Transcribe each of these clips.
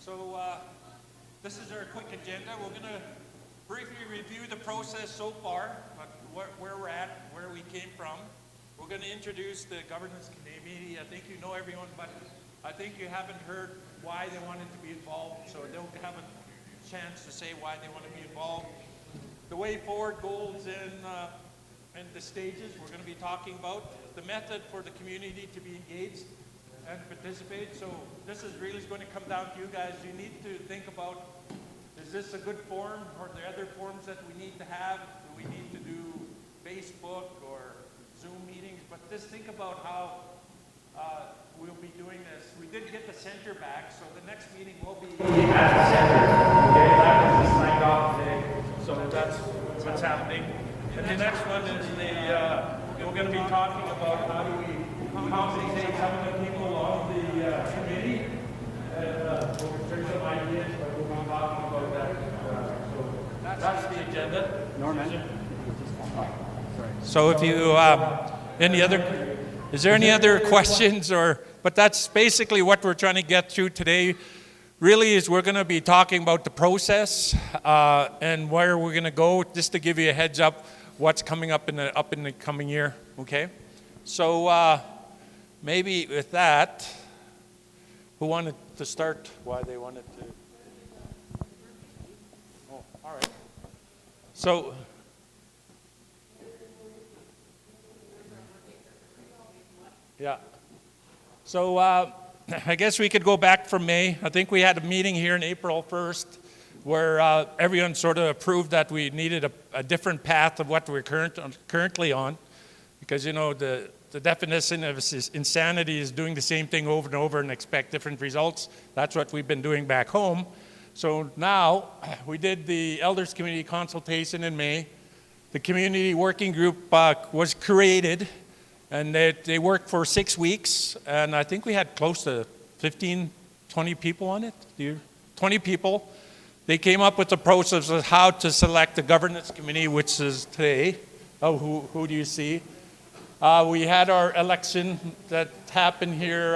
So this is our quick agenda. We're going to briefly review the process so far, where we're at, where we came from. We're going to introduce the governance committee. I think you know everyone, but I think you haven't heard why they wanted to be involved, so they'll have a chance to say why they want to be involved. The way forward, goals, and the stages we're going to be talking about. The method for the community to be engaged and participate. So this is really going to come down to you guys. You need to think about, is this a good forum, or are there other forums that we need to have? Do we need to do Facebook or Zoom meetings? But just think about how we'll be doing this. We did get the center back, so the next meeting will be at the center. Okay, that was just signed off today. So that's what's happening. And the next one is we're going to be talking about how do we compensate some of the people on the committee. And we'll share some ideas, but we'll be talking about that. So that's the agenda. Norman. So if you, is there any other questions but that's basically what we're trying to get through today. Really is we're going to be talking about the process and where we're going to go, just to give you a heads up what's coming up in the coming year, okay? So maybe with that, who wanted to start? Why they wanted to? Oh, all right. So, yeah. So I guess we could go back from May. I think we had a meeting here in April 1st where everyone sort of approved that we needed a different path of what we're currently on. Because, you know, the definition of insanity is doing the same thing over and over and expect different results. That's what we've been doing back home. So now we did the Elders Community consultation in May. The community working group was created, and they worked for 6 weeks. And I think we had close to 15, 20 people on it. 20 people. They came up with the process of how to select the governance committee, which is today. Oh, who do you see? We had our election that happened here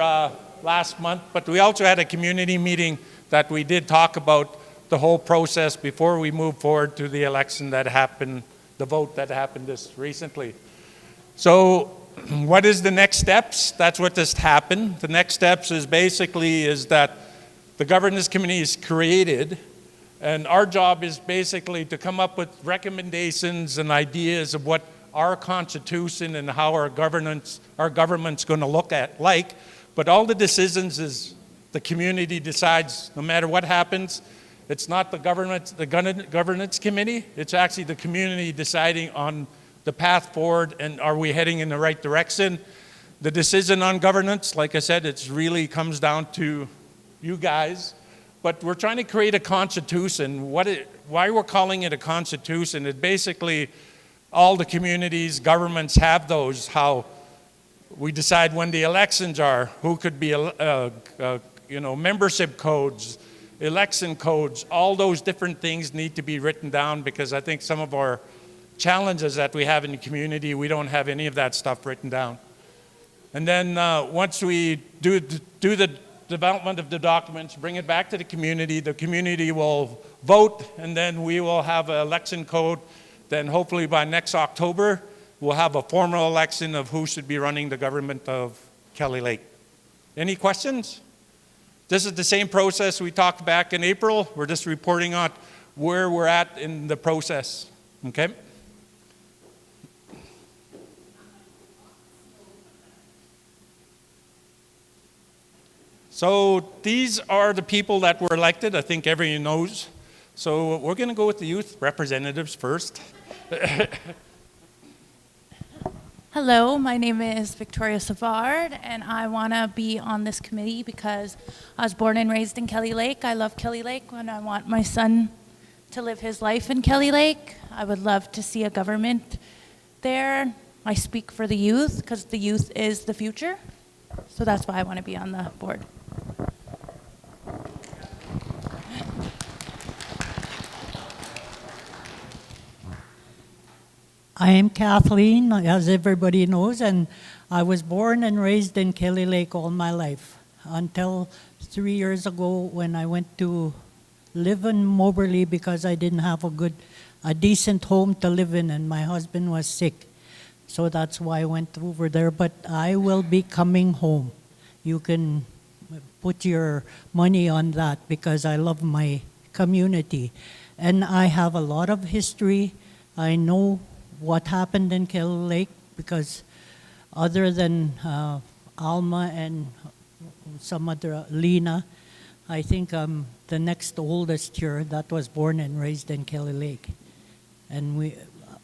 last month, but we also had a community meeting that we did talk about the whole process before we moved forward to the election that happened, the vote that happened just recently. So what is the next steps? That's what just happened. The next steps is that the governance committee is created, and our job is basically to come up with recommendations and ideas of what our constitution and how our government's going to look like. But all the decisions is the community decides no matter what happens. It's not the governance committee. It's actually the community deciding on the path forward and are we heading in the right direction. The decision on governance, like I said, it really comes down to you guys. But we're trying to create a constitution. Why we're calling it a constitution, it basically all the communities, governments have those, how we decide when the elections are, who could be, membership codes, election codes, all those different things need to be written down because I think some of our challenges that we have in the community, we don't have any of that stuff written down. And then once we do the development of the documents, bring it back to the community will vote, and then we will have an election code. Then hopefully by next October, we'll have a formal election of who should be running the government of Kelly Lake. Any questions? This is the same process we talked back in April. We're just reporting on where we're at in the process, okay? So these are the people that were elected. I think everyone knows. So we're going to go with the youth representatives first. Hello, my name is Victoria Savard, and I want to be on this committee because I was born and raised in Kelly Lake. I love Kelly Lake, and I want my son to live his life in Kelly Lake. I would love to see a government there. I speak for the youth because the youth is the future. So that's why I want to be on the board. I am Kathleen, as everybody knows, and I was born and raised in Kelly Lake all my life until 3 years ago when I went to live in Moberly because I didn't have a decent home to live in, and my husband was sick. So that's why I went over there. But I will be coming home. You can put your money on that because I love my community. And I have a lot of history. I know what happened in Kelly Lake because other than Alma and some other, Lena, I think I'm the next oldest here that was born and raised in Kelly Lake. And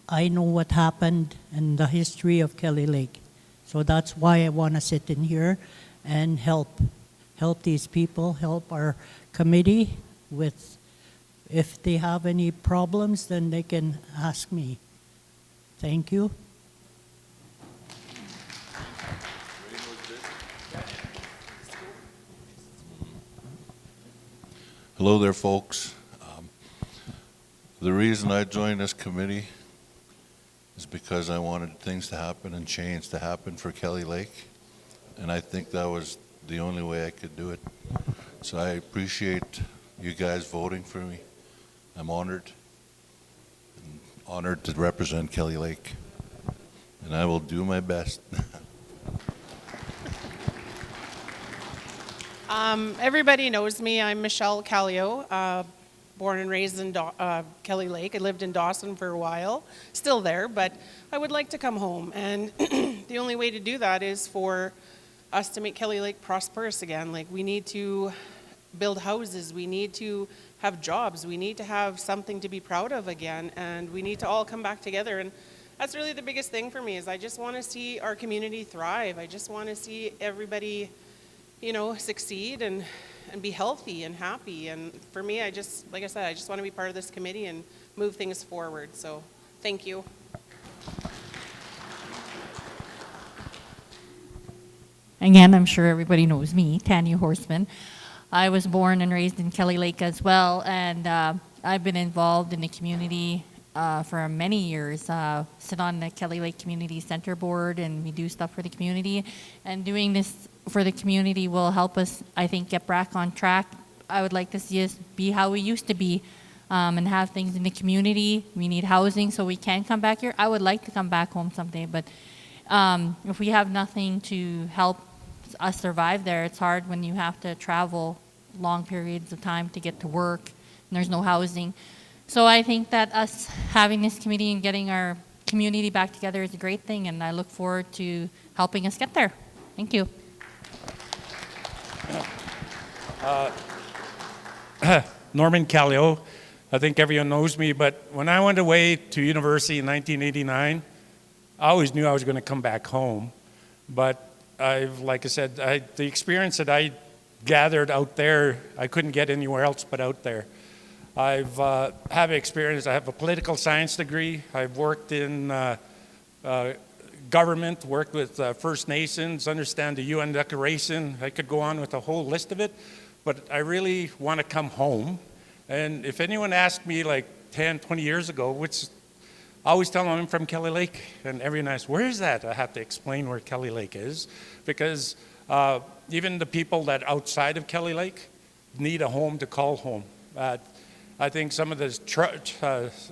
I know what happened and the history of Kelly Lake. So that's why I want to sit in here and help these people, help our committee with, if they have any problems, then they can ask me. Thank you. Hello there, folks. The reason I joined this committee is because I wanted things to happen and change to happen for Kelly Lake, and I think that was the only way I could do it. So I appreciate you guys voting for me. I'm honored to represent Kelly Lake, and I will do my best. Everybody knows me. I'm Michelle Callio, born and raised in Kelly Lake. I lived in Dawson for a while, still there, but I would like to come home. And the only way to do that is for us to make Kelly Lake prosperous again. Like, we need to build houses, we need to have jobs, we need to have something to be proud of again, and we need to all come back together. And that's really the biggest thing for me, is I just want to see our community thrive. I just want to see everybody, succeed and be healthy and happy. And for me, like I said, I just want to be part of this committee and move things forward. So thank you. Again, I'm sure everybody knows me, Tanya Horseman. I was born and raised in Kelly Lake as well, and I've been involved in the community for many years. Sit on the Kelly Lake Community Center Board, and we do stuff for the community. And doing this for the community will help us, I think, get back on track. I would like to see us be how we used to be, and have things in the community. We need housing so we can come back here. I would like to come back home someday, but if we have nothing to help us survive there, it's hard when you have to travel long periods of time to get to work and there's no housing. So I think that us having this committee and getting our community back together is a great thing, and I look forward to helping us get there. Thank you. Norman Callio, I think everyone knows me, but when I went away to university in 1989, I always knew I was going to come back home. But like I said, the experience that I gathered out there, I couldn't get anywhere else but out there. I've have experience. I have a political science degree. I've worked in government, worked with First Nations, understand the UN Declaration. I could go on with a whole list of it, but I really want to come home. And if anyone asked me like 10, 20 years ago, which I always tell them I'm from Kelly Lake, and everyone asks, where is that? I have to explain where Kelly Lake is, because even the people that outside of Kelly Lake need a home to call home. I think some of the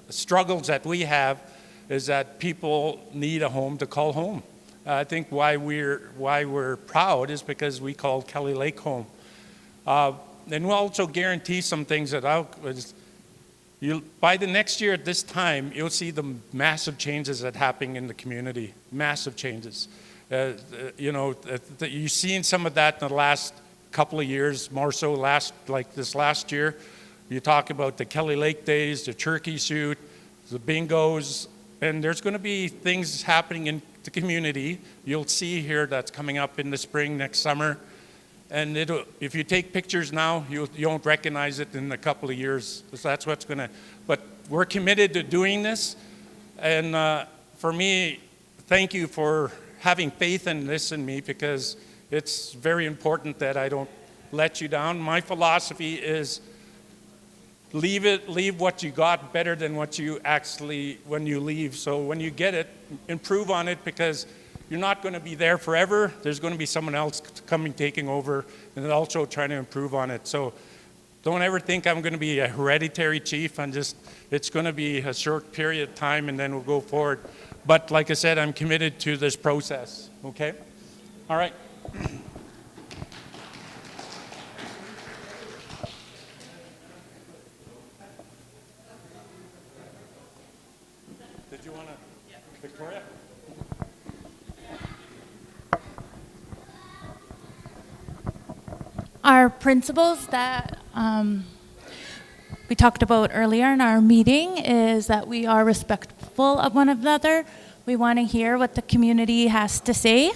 struggles that we have is that people need a home to call home. I think why we're proud is because we call Kelly Lake home. And we'll also guarantee some things that by the next year at this time, you'll see the massive changes that are happening in the community, massive changes. You've seen some of that in the last couple of years, more so this last year. You talk about the Kelly Lake Days, the turkey shoot, the bingos, and there's going to be things happening in the community. You'll see here that's coming up in the spring, next summer. And if you take pictures now, you won't recognize it in a couple of years. So that's what's going to, but we're committed to doing this. And for me, thank you for having faith in this in me, because it's very important that I don't let you down. My philosophy is leave what you got better than what you actually, when you leave. So when you get it, improve on it, because you're not going to be there forever. There's going to be someone else coming, taking over, and also trying to improve on it. So don't ever think I'm going to be a hereditary chief. It's going to be a short period of time, and then we'll go forward. But like I said, I'm committed to this process, okay? All right. Did you want to, Victoria? Our principles that we talked about earlier in our meeting is that we are respectful of one another. We want to hear what the community has to say.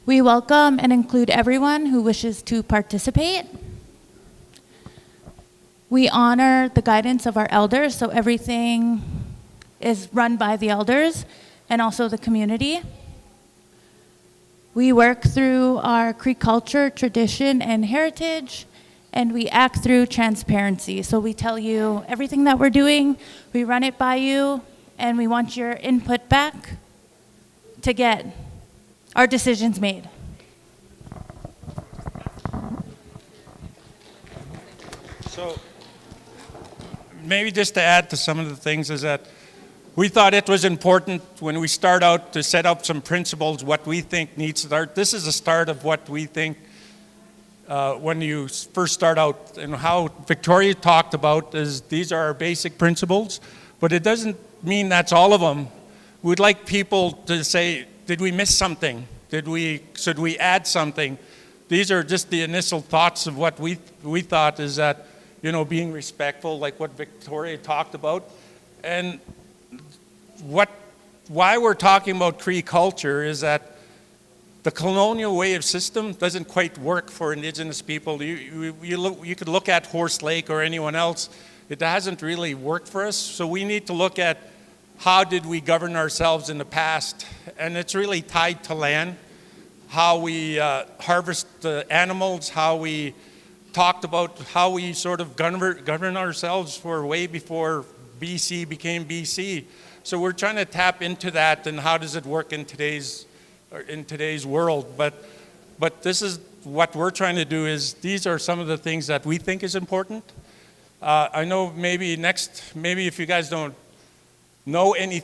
We welcome and include everyone who wishes to participate. We honor the guidance of our elders, so everything is run by the elders and also the community. We work through our Cree culture, tradition, and heritage, and we act through transparency. So we tell you everything that we're doing, we run it by you, and we want your input back to get our decisions made. So maybe just to add to some of the things is that we thought it was important when we start out to set up some principles, what we think needs to start. This is the start of what we think when you first start out, and how Victoria talked about is these are our basic principles, but it doesn't mean that's all of them. We'd like people to say, did we miss something? Should we add something? These are just the initial thoughts of what we thought is that, being respectful, like what Victoria talked about. And why we're talking about Cree culture is that the colonial way of system doesn't quite work for Indigenous people. You could look at Horse Lake or anyone else. It hasn't really worked for us. So we need to look at how did we govern ourselves in the past. And it's really tied to land, how we harvest the animals, how we talked about how we sort of govern ourselves for way before BC became BC. So we're trying to tap into that, and how does it work in today's world. But this is what we're trying to do. Is these are some of the things that we think is important. I know maybe if you guys don't know any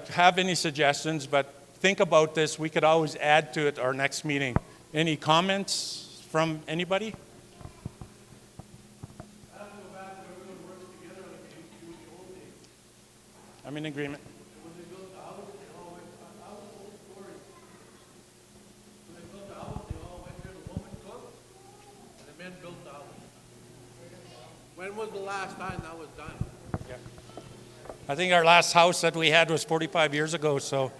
have any suggestions, but think about this. We could always add to it our next meeting. Any comments from anybody? I'm in agreement. When they built the house, they all went, I was old story. When they built the house, they all went there, the woman cooked, and the men built the house. When was the last time that was done? Yeah. I think our last house that we had was 45 years ago, so.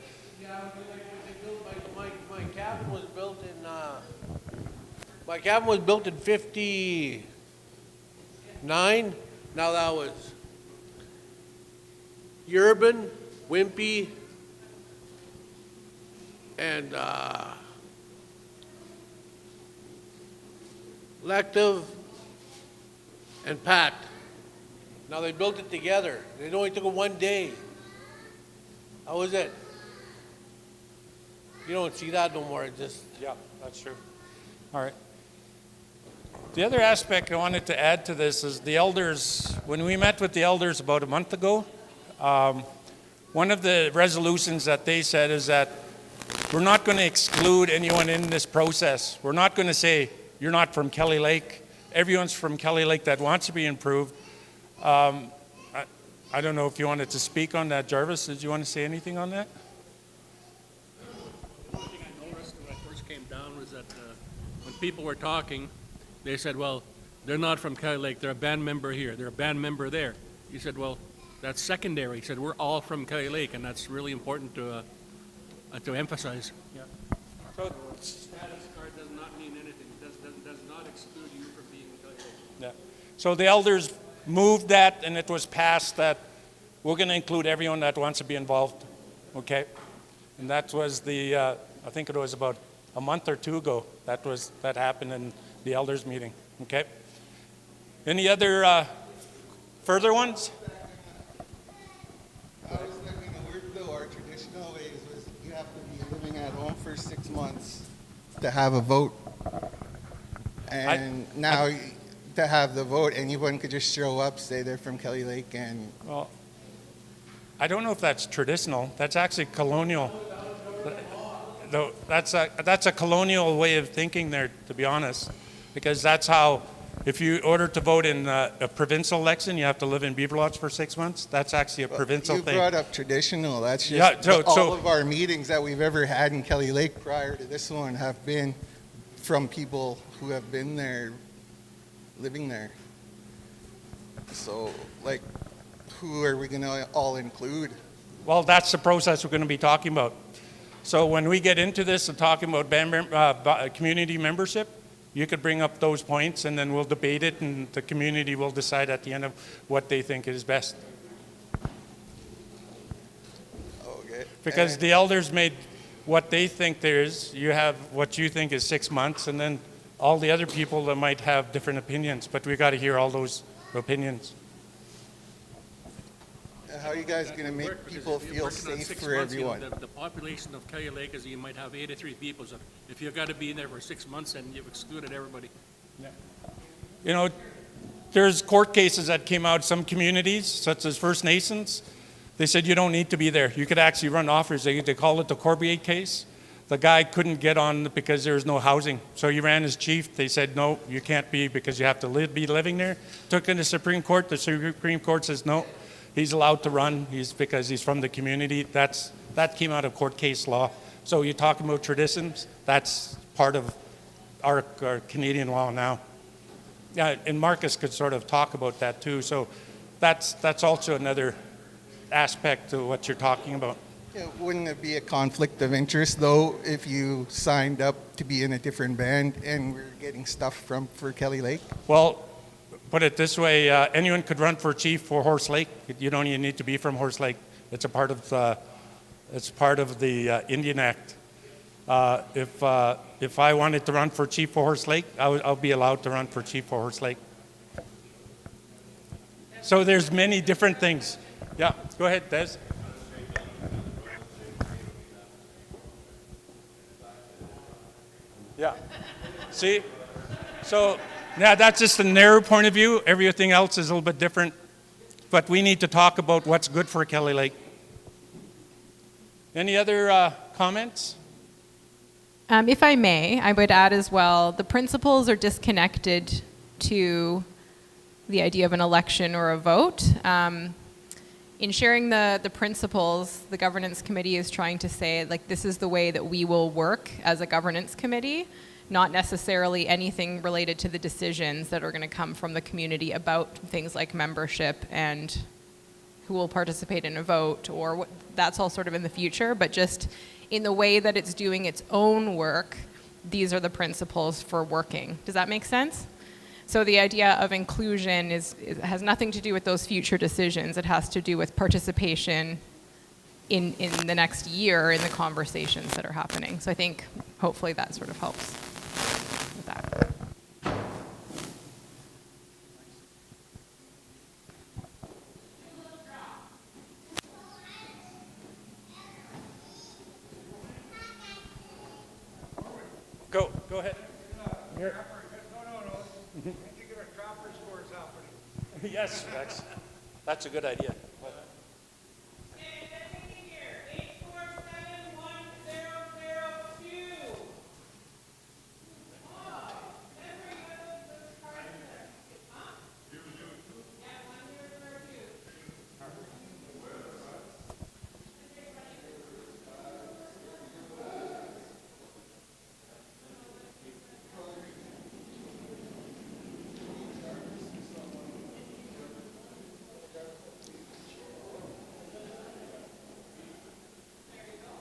Yeah, they built, my cabin was built in, my cabin was built in 59. Now that was Urban, Wimpy, and Lective, and Pat. Now they built it together. It only took them 1 day. How was it? You don't see that no more. It just Yeah, that's true. All right. The other aspect I wanted to add to this is the elders. When we met with the elders about a month ago, one of the resolutions that they said is that we're not going to exclude anyone in this process. We're not going to say, you're not from Kelly Lake. Everyone's from Kelly Lake that wants to be improved. I don't know if you wanted to speak on that. Jarvis, did you want to say anything on that? One thing I noticed when I first came down was that when people were talking, they said, well, they're not from Kelly Lake. They're a band member here. They're a band member there. He said, well, that's secondary. He said, we're all from Kelly Lake, and that's really important to emphasize. Yeah. So, Status card does not mean anything. Does not exclude you from being Kelly Lake. yeah. So the elders moved that, and it was passed that we're going to include everyone that wants to be involved. Okay? And that was I think it was about a month or two ago that happened in the elders meeting. Okay? Any other further ones? I was thinking the word though, our traditional ways was you have to be at home for 6 months to have a vote. And now to have the vote, anyone could just show up, say they're from Kelly Lake, and Well, I don't know if that's traditional. That's actually colonial. Though that's a colonial way of thinking there, to be honest, because that's how. If you order to vote in a provincial election, you have to live in Beaverlodge for 6 months. That's actually a provincial you thing. brought up traditional. That's just Yeah, so- all of our meetings that we've ever had in Kelly Lake prior to this one have been from people who have been there, living there. So, like, who are we going to all include? Well, that's the process we're going to be talking about. So when we get into this and talking about community membership, you could bring up those points, and then we'll debate it, and the community will decide at the end of what they think is best. Okay. Because the elders made what they think there is. You have what you think is 6 months, and then all the other people that might have different opinions. But we got to hear all those opinions. How are you guys going to make Work, because people if you're feel working on safe 6 for months, you know, everyone? The population of Kelly Lake is you might have 83 people. So if you've got to be in there for 6 months, and you've excluded everybody. You know, there's court cases that came out, some communities, such as First Nations, they said you don't need to be there. You could actually run offers. They call it the Corbier case. The guy couldn't get on because there was no housing. So he ran as chief. They said, no, you can't be because you have to be living there. Took it to the Supreme Court. The Supreme Court says, no, he's allowed to run because he's from the community. That came out of court case law. So you're talking about traditions. That's part of our Canadian law now. Yeah, and Marcus could sort of talk about that too. So that's also another aspect to what you're talking about. Yeah, wouldn't it be a conflict of interest, though, if you signed up to be in a different band and we're getting stuff for Kelly Lake? Well, put it this way, anyone could run for chief for Horse Lake. You don't even need to be from Horse Lake. It's a part of the Indian Act. If I wanted to run for chief for Horse Lake, I'll be allowed to run for chief for Horse Lake. So there's many different things. Yeah, go ahead, Des. Yeah. See? So, yeah, that's just a narrow point of view. Everything else is a little bit different. But we need to talk about what's good for Kelly Lake. Any other comments? If I may, I would add as well, the principles are disconnected to the idea of an election or a vote. In sharing the principles, the governance committee is trying to say, like, this is the way that we will work as a governance committee, not necessarily anything related to the decisions that are going to come from the community about things like membership and who will participate in a vote, or what, that's all sort of in the future, but just in the way that it's doing its own work, these are the principles for working. Does that make sense? So the idea of inclusion has nothing to do with those future decisions. It has to do with participation in the next year in the conversations that are happening. So I think hopefully that sort of helps with that. Go ahead. Here. Yes, that's a good idea.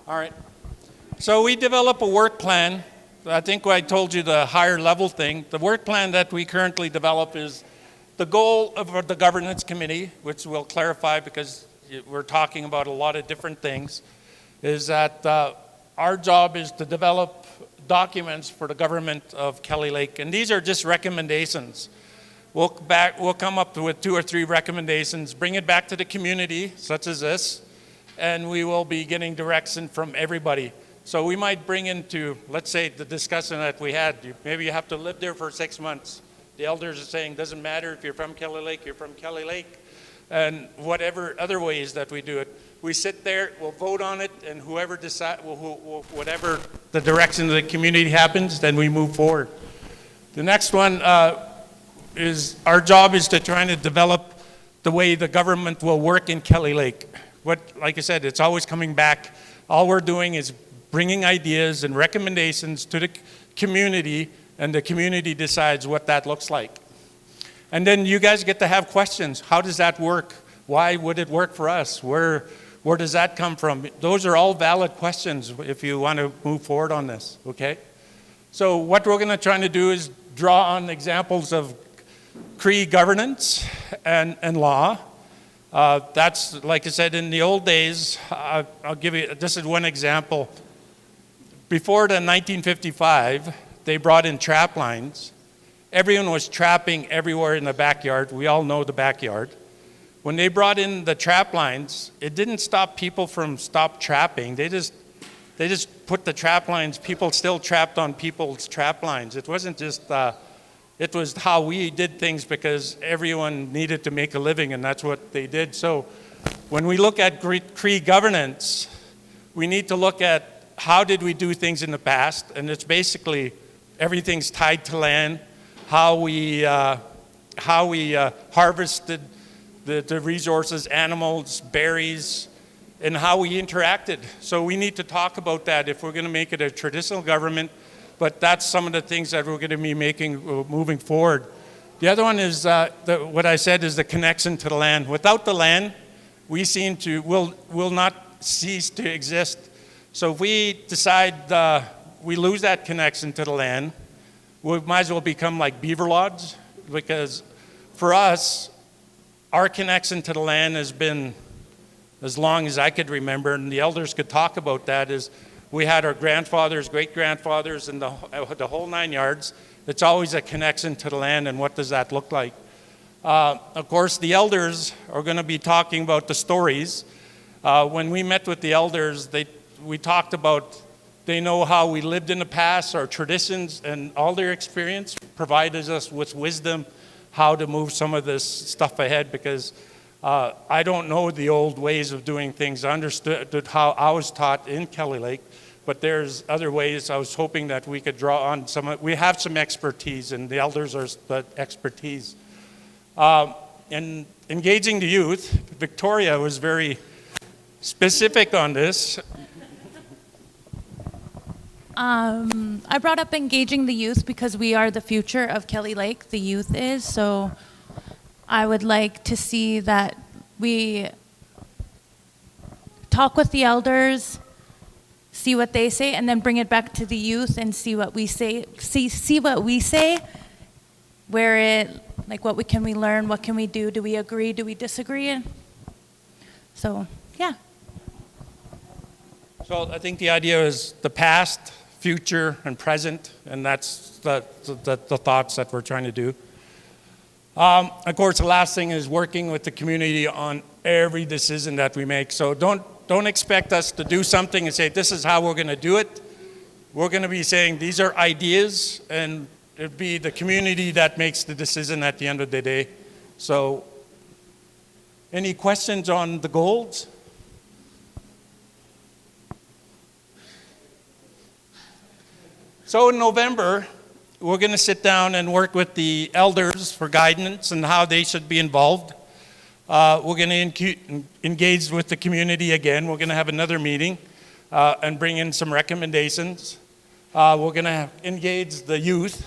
All right. So we develop a work plan. I think I told you the higher level thing. The work plan that we currently develop is the goal of the governance committee, which we'll clarify because we're talking about a lot of different things, is that our job is to develop documents for the government of Kelly Lake. And these are just recommendations. We'll come up with 2 or 3 recommendations, bring it back to the community, such as this, and we will be getting direction from everybody. So we might bring into, let's say, the discussion that we had, maybe you have to live there for 6 months. The elders are saying, doesn't matter if you're from Kelly Lake, you're from Kelly Lake, and whatever other ways that we do it. We sit there, we'll vote on it, and whoever decide, whatever the direction of the community happens, then we move forward. The next one is, our job is to try to develop the way the government will work in Kelly Lake. Like I said, it's always coming back. All we're doing is bringing ideas and recommendations to the community, and the community decides what that looks like. And then you guys get to have questions. How does that work? Why would it work for us? Where does that come from? Those are all valid questions if you want to move forward on this, okay? So what we're going to try to do is draw on examples of Cree governance and law. That's, like I said, in the old days, I'll give you, this is one example. Before the 1955, they brought in trap lines. Everyone was trapping everywhere in the backyard. We all know the backyard. When they brought in the trap lines, it didn't stop people from trapping. They just put the trap lines, people still trapped on people's trap lines. It wasn't just, it was how we did things because everyone needed to make a living, and that's what they did. So when we look at Cree governance, we need to look at how did we do things in the past, and it's basically everything's tied to land, how we harvested the resources, animals, berries, and how we interacted. So we need to talk about that if we're going to make it a traditional government, but that's some of the things that we're going to be making moving forward. The other one is what I said is the connection to the land. Without the land, we seem to will not cease to exist. So if we decide we lose that connection to the land, we might as well become like beaver lodge, because for us, our connection to the land has been as long as I could remember, and the elders could talk about that, is we had our grandfathers, great-grandfathers, and the whole 9 yards. It's always a connection to the land, and what does that look like? Of course, the elders are going to be talking about the stories. When we met with the elders, we talked about, they know how we lived in the past, our traditions, and all their experience provided us with wisdom how to move some of this stuff ahead, because I don't know the old ways of doing things. I understood how I was taught in Kelly Lake, but there's other ways. I was hoping that we could draw on we have some expertise, and the elders are the expertise. And engaging the youth, Victoria was very specific on this. I brought up engaging the youth because we are the future of Kelly Lake, the youth is, so I would like to see that we talk with the elders, see what they say, and then bring it back to the youth and see what we say, see what we say, where it, like what can we learn, what can we do, do we agree, do we disagree? So, yeah. So I think the idea is the past, future, and present, and that's the thoughts that we're trying to do. Of course, the last thing is working with the community on every decision that we make. So don't expect us to do something and say, this is how we're going to do it. We're going to be saying, these are ideas, and it'd be the community that makes the decision at the end of the day. So any questions on the goals? So in November, we're going to sit down and work with the elders for guidance and how they should be involved. We're going to engage with the community again. We're going to have another meeting and bring in some recommendations. We're going to engage the youth.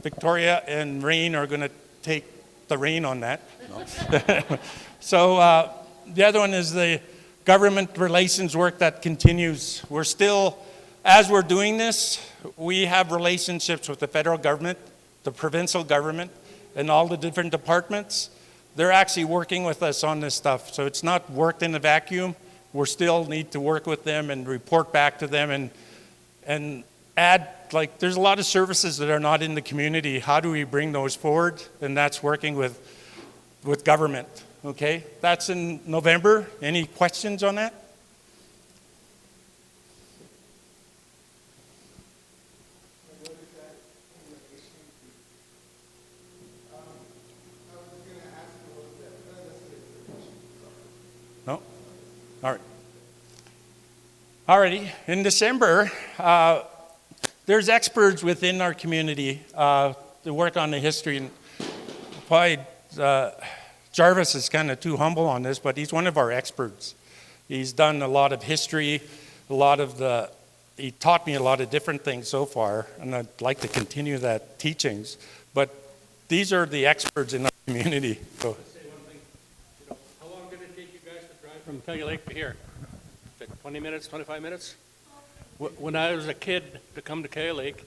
Victoria and Rain are going to take the rein on that. No. So the other one is the government relations work that continues. We're still, as we're doing this, we have relationships with the federal government, the provincial government, and all the different departments. They're actually working with us on this stuff. So it's not worked in a vacuum. We still need to work with them and report back to them and add, like, there's a lot of services that are not in the community. How do we bring those forward? And that's working with government, okay? That's in November. Any questions on that? No? All right. Alrighty. In December, there's experts within our community that work on the history. And probably Jarvis is kind of too humble on this, but he's one of our experts. He's done a lot of history, he taught me a lot of different things so far, and I'd like to continue that teachings. But these are the experts in our community. So, Say one thing. How long did it take you guys to drive from Kelly Lake to here? Is it 20 minutes, 25 minutes? When I was a kid to come to Kelly Lake,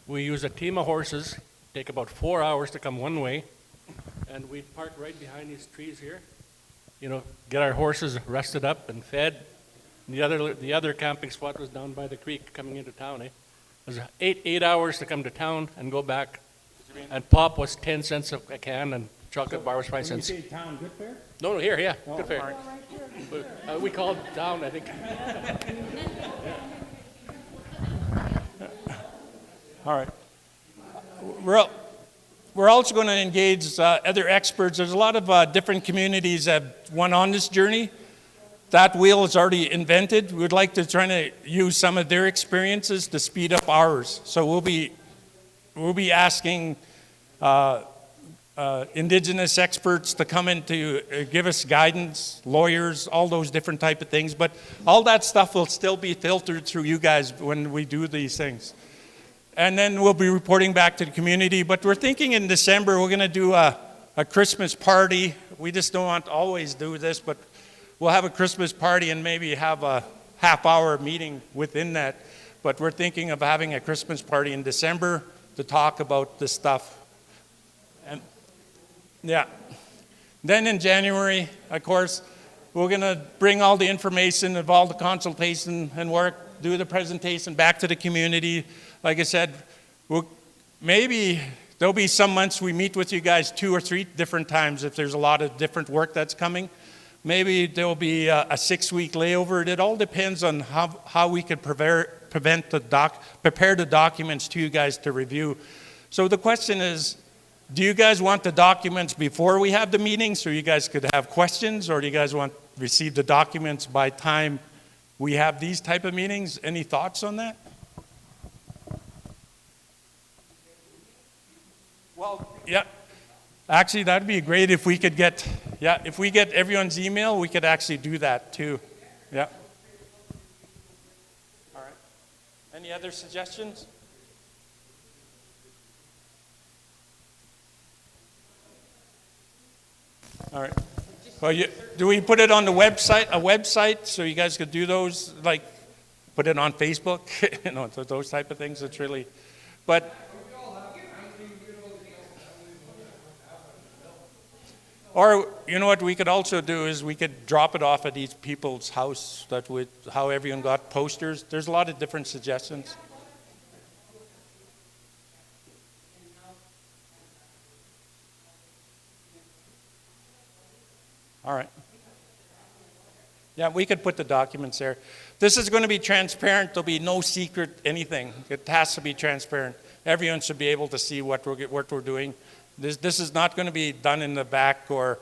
we used a team of horses, take about 4 hours to come one way, and we'd park right behind these trees here. Get our horses rested up and fed. The other camping spot was down by the creek coming into town. It was 8 hours to come to town and go back. And pop was 10 cents a can, and chocolate bar was 5 cents. When you say town, Good Fair? No, here, yeah, Good Fair. We called down, I think. All right. We're also going to engage other experts. There's a lot of different communities that went on this journey. That wheel is already invented. We'd like to try to use some of their experiences to speed up ours. So we'll be asking Indigenous experts to come in to give us guidance, lawyers, all those different type of things. But all that stuff will still be filtered through you guys when we do these things. And then we'll be reporting back to the community. But we're thinking in December we're going to do a Christmas party. We just don't want to always do this, but we'll have a Christmas party and maybe have a half-hour meeting within that. But we're thinking of having a Christmas party in December to talk about this stuff. And yeah. Then in January, of course, we're going to bring all the information of all the consultation and work, do the presentation back to the community. Like I said, maybe there'll be some months we meet with you guys 2 or 3 different times if there's a lot of different work that's coming. Maybe there'll be a 6-week layover. It all depends on how we could prepare the documents to you guys to review. So the question is, do you guys want the documents before we have the meeting so you guys could have questions, or do you guys want to receive the documents by time we have these type of meetings? Any thoughts on that? Well, yeah. Actually, that'd be great if we could get, if we get everyone's email, we could actually do that too. Yeah. All right. Any other suggestions? All right. Well, do we put it on the website, a website, so you guys could do those, like put it on Facebook, those type of things? It's really, but. Or, you know what we could also do is we could drop it off at each people's house, how everyone got posters. There's a lot of different suggestions. All right. Yeah, we could put the documents there. This is going to be transparent. There'll be no secret anything. It has to be transparent. Everyone should be able to see what we're doing. This is not going to be done in the back or,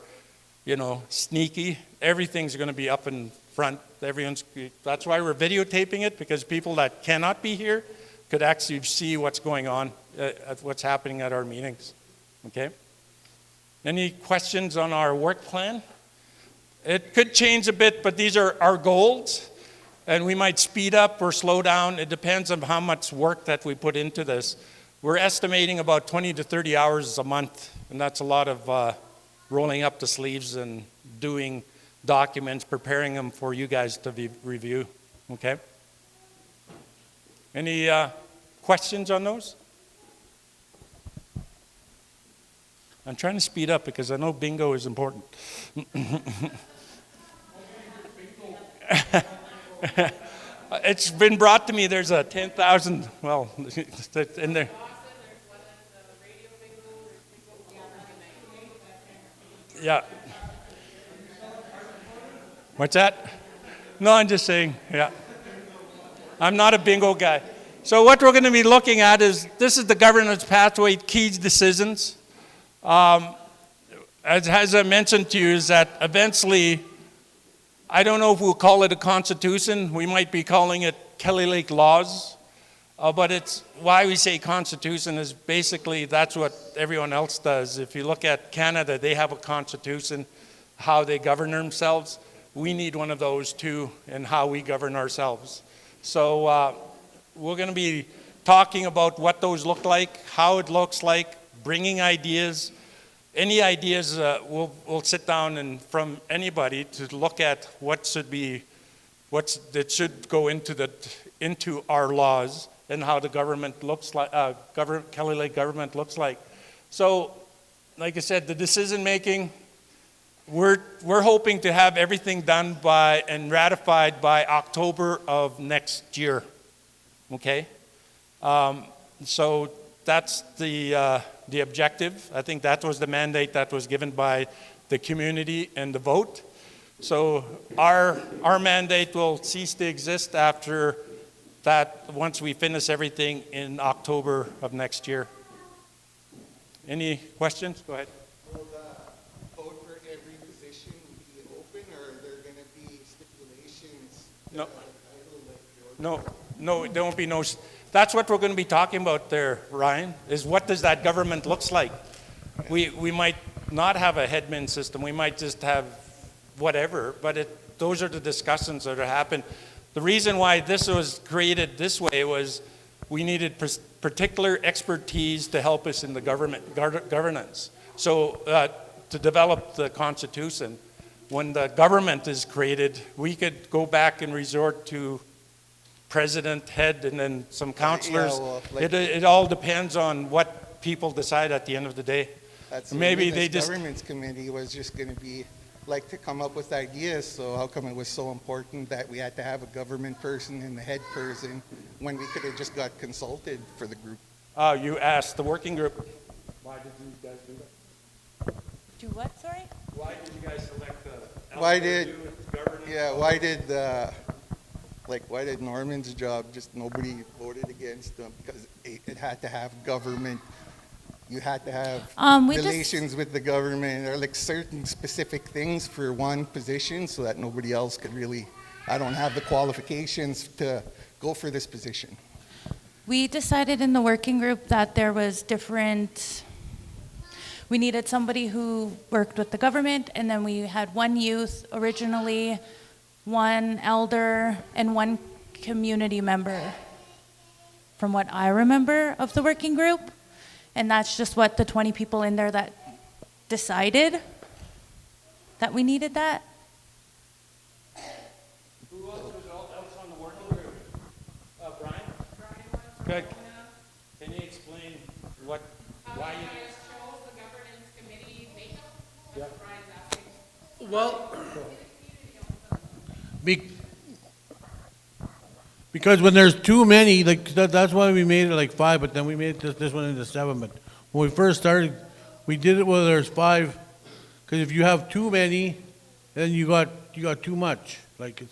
sneaky. Everything's going to be up in front. That's why we're videotaping it, because people that cannot be here could actually see what's going on, what's happening at our meetings. Okay? Any questions on our work plan? It could change a bit, but these are our goals, and we might speed up or slow down. It depends on how much work that we put into this. We're estimating about 20 to 30 hours a month, and that's a lot of rolling up the sleeves and doing documents, preparing them for you guys to review. Okay? Any questions on those? I'm trying to speed up because I know bingo is important. It's been brought to me, there's a 10,000, well, in there. Yeah. What's that? No, I'm just saying, yeah. I'm not a bingo guy. So what we're going to be looking at is, this is the governance pathway, key decisions. As I mentioned to you, is that eventually I don't know if we'll call it a constitution. We might be calling it Kelly Lake laws. But it's why we say constitution is basically that's what everyone else does. If you look at Canada, they have a constitution, how they govern themselves. We need one of those too in how we govern ourselves. So we're going to be talking about what those look like, how it looks like, bringing ideas. Any ideas, we'll sit down and from anybody to look at what that should go into our laws and how the government looks like, Kelly Lake government looks like. So, like I said, the decision making, we're hoping to have everything done by and ratified by October of next year. Okay, so that's the objective. I think that was the mandate that was given by the community and the vote. So our mandate will cease to exist after that, once we finish everything in October of next year. Any questions? Go ahead. Will the vote for every position be open, or are there going to be stipulations? No, there won't be no. That's what we're going to be talking about there, Ryan, is what does that government looks like? We might not have a headman system. We might just have whatever, but those are the discussions that are happening. The reason why this was created this way was we needed particular expertise to help us in the governance. So to develop the Constitution, when the government is created, we could go back and resort to president, head, and then some councillors. Yeah, well, It all depends on what people decide at the end of the day. That's Maybe this they just government's committee was just going to be like to come up with ideas. So how come it was so important that we had to have a government person and the head person when we could have just got consulted for the group? you asked the working group. Why did you guys do that? Do what, sorry? Why did you guys select the? Why did- governance? Yeah, why did Norman's job just nobody voted against him? Because it had to have government. You had to have We just- relations with the government, or like certain specific things for one position so that nobody else could really, I don't have the qualifications to go for this position. We decided in the working group that there was we needed somebody who worked with the government, and then we had one youth originally, one elder, and one community member, from what I remember of the working group. And that's just what the 20 people in there that decided that we needed that. Who else was on the working group? Brian? Good. Can you explain why you? Well, because when there's too many, like, that's why we made it like 5, but then we made this one into 7. But when we first started, we did it where there's 5, because if you have too many, then you got too much. Like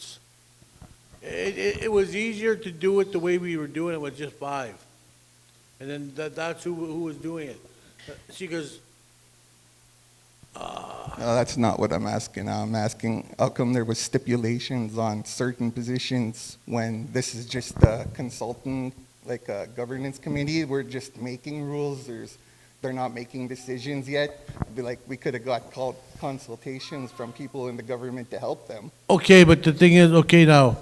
it was easier to do it the way we were doing it with just 5. And then that's who was doing it. See, because No, that's not what I'm asking. I'm asking how come there was stipulations on certain positions when this is just a consultant, like a governance committee. We're just making rules. They're not making decisions yet. It'd be like we could have got consultations from people in the government to help them. okay, but the thing is, okay, now,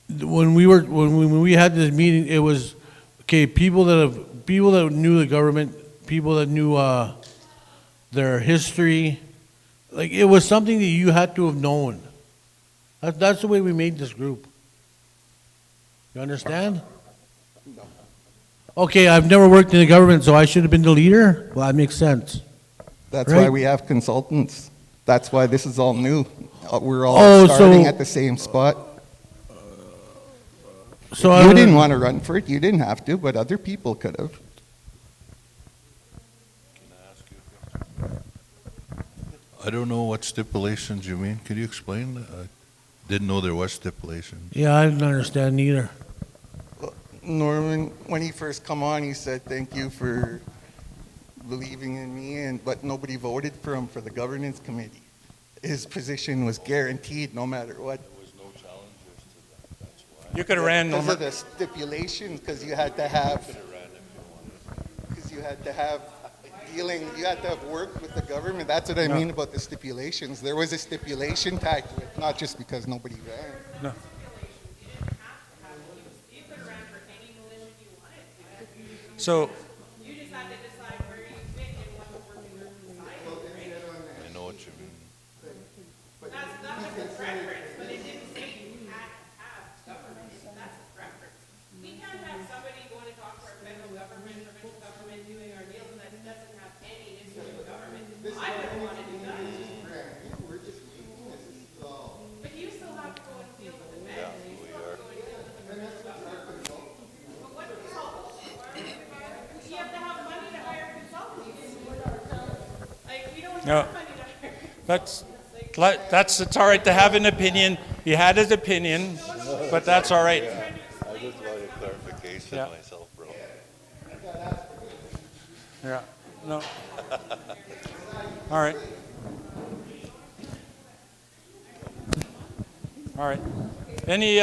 when we had this meeting, it was, okay, people that knew the government, people that knew their history, like, it was something that you had to have known. That's the way we made this group. You understand? No. Okay, I've never worked in the government, so I should have been the leader? Well, that makes sense. That's Right. why we have consultants. That's why this is all new. We're all Oh, starting so- at the same spot. So You didn't want to run for it. You didn't have to, but other people could have. I don't know what stipulations you mean. Could you explain? I didn't know there was stipulations. Yeah, I didn't understand either. Norman, when he first come on, he said, thank you for believing in me, but nobody voted for him for the governance committee. his position was guaranteed no matter what. There was no challenges to that, that's why. You could have ran, Because no of the stipulations, because you had to have, because you had to have dealing, you had to have worked with the government. That's what I mean about the stipulations. There was a stipulation tied to it, not just because nobody ran. no. So, I know what you mean. Yeah, we are. no. It's all right to have an opinion. He had his opinion, but that's all right. I just wanted clarification Yeah. myself, bro. Yeah, no. All right. All right. Any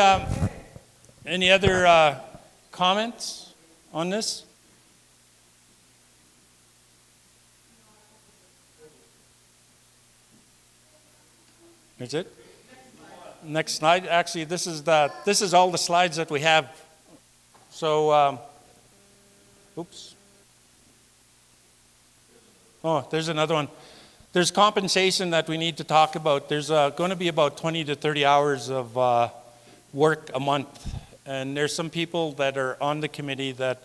other comments on this? Is it? Next slide. Actually, this is all the slides that we have. So, oops. Oh, there's another one. There's compensation that we need to talk about. There's going to be about 20 to 30 hours of work a month. And there's some people that are on the committee that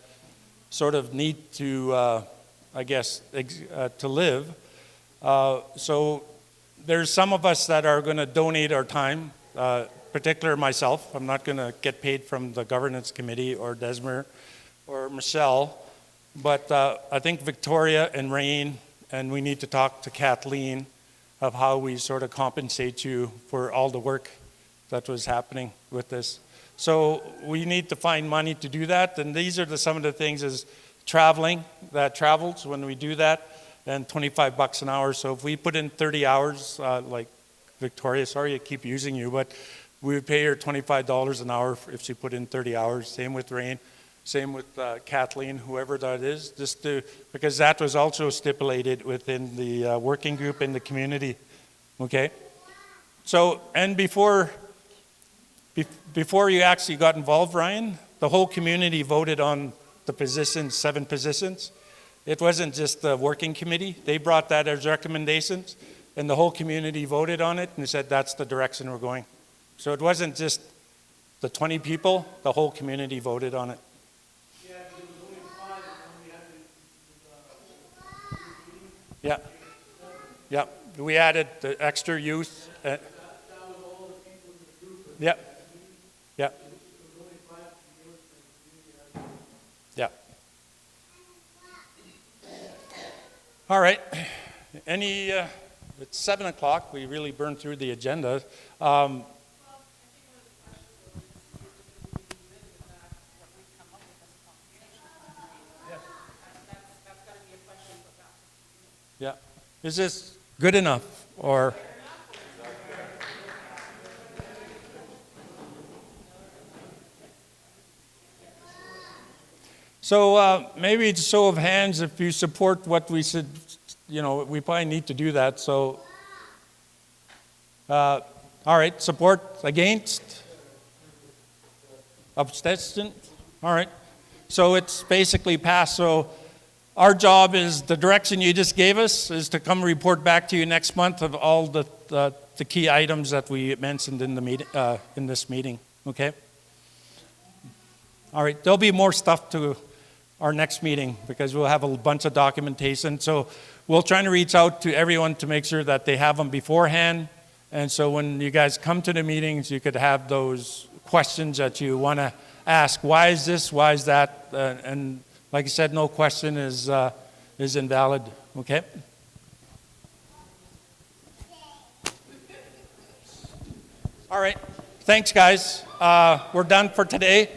sort of need to, I guess, to live. So there's some of us that are going to donate our time, particularly myself. I'm not going to get paid from the governance committee or Desmer or Michelle. But I think Victoria and Rain, and we need to talk to Kathleen of how we sort of compensate you for all the work that was happening with this. So we need to find money to do that. And these are some of the things is traveling, that travels when we do that, and $25 an hour. So if we put in 30 hours, like Victoria, sorry I keep using you, but we would pay her $25 an hour if she put in 30 hours. Same with Rain. Same with Kathleen, whoever that is, because that was also stipulated within the working group in the community. Okay? So, and before you actually got involved, Ryan, the whole community voted on the positions, 7 positions. It wasn't just the working committee. They brought that as recommendations, and the whole community voted on it and said that's the direction we're going. So it wasn't just the 20 people, the whole community voted on it. Yeah, yeah. We added the extra youth. Yeah, yeah, yeah. All right. It's 7 o'clock. We really burned through the agenda. Yeah. Is this good enough or? So maybe it's a show of hands if you support what we said. We probably need to do that. So, all right, support, against, abstention. All right. So it's basically passed. So our job is the direction you just gave us is to come report back to you next month of all the key items that we mentioned in the meeting, in this meeting. Okay. All right. There'll be more stuff to our next meeting because we'll have a bunch of documentation. So we'll try to reach out to everyone to make sure that they have them beforehand. And so when you guys come to the meetings, you could have those questions that you want to ask. Why is this? Why is that? And like I said, no question is invalid. Okay? All right. Thanks, guys. We're done for today.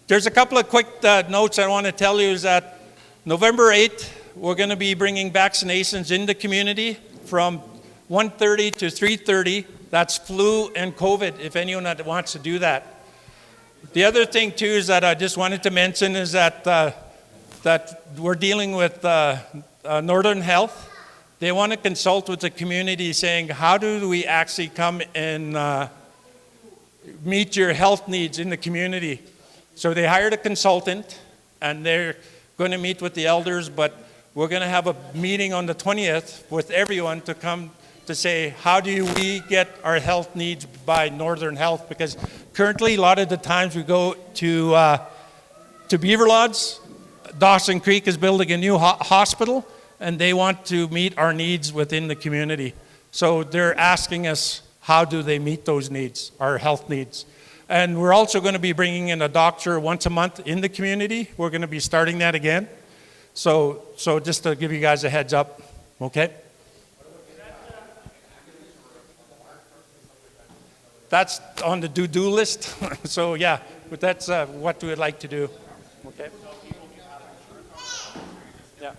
There's a couple of quick notes I want to tell you is that November 8th, we're going to be bringing vaccinations in the community from 1:30 to 3:30. That's flu and COVID, if anyone that wants to do that. The other thing too is that I just wanted to mention is that that we're dealing with Northern Health. They want to consult with the community saying, how do we actually come and meet your health needs in the community? So they hired a consultant, and they're going to meet with the elders, but we're going to have a meeting on the 20th with everyone to come to say, how do we get our health needs by Northern Health? Because currently, a lot of the times we go to Beaver Lodge. Dawson Creek is building a new hospital, and they want to meet our needs within the community. So they're asking us, how do they meet those needs, our health needs? And we're also going to be bringing in a doctor once a month in the community. We're going to be starting that again. So just to give you guys a heads up, okay? That's on the do list. So yeah, but that's what we would like to do. Okay. Yeah.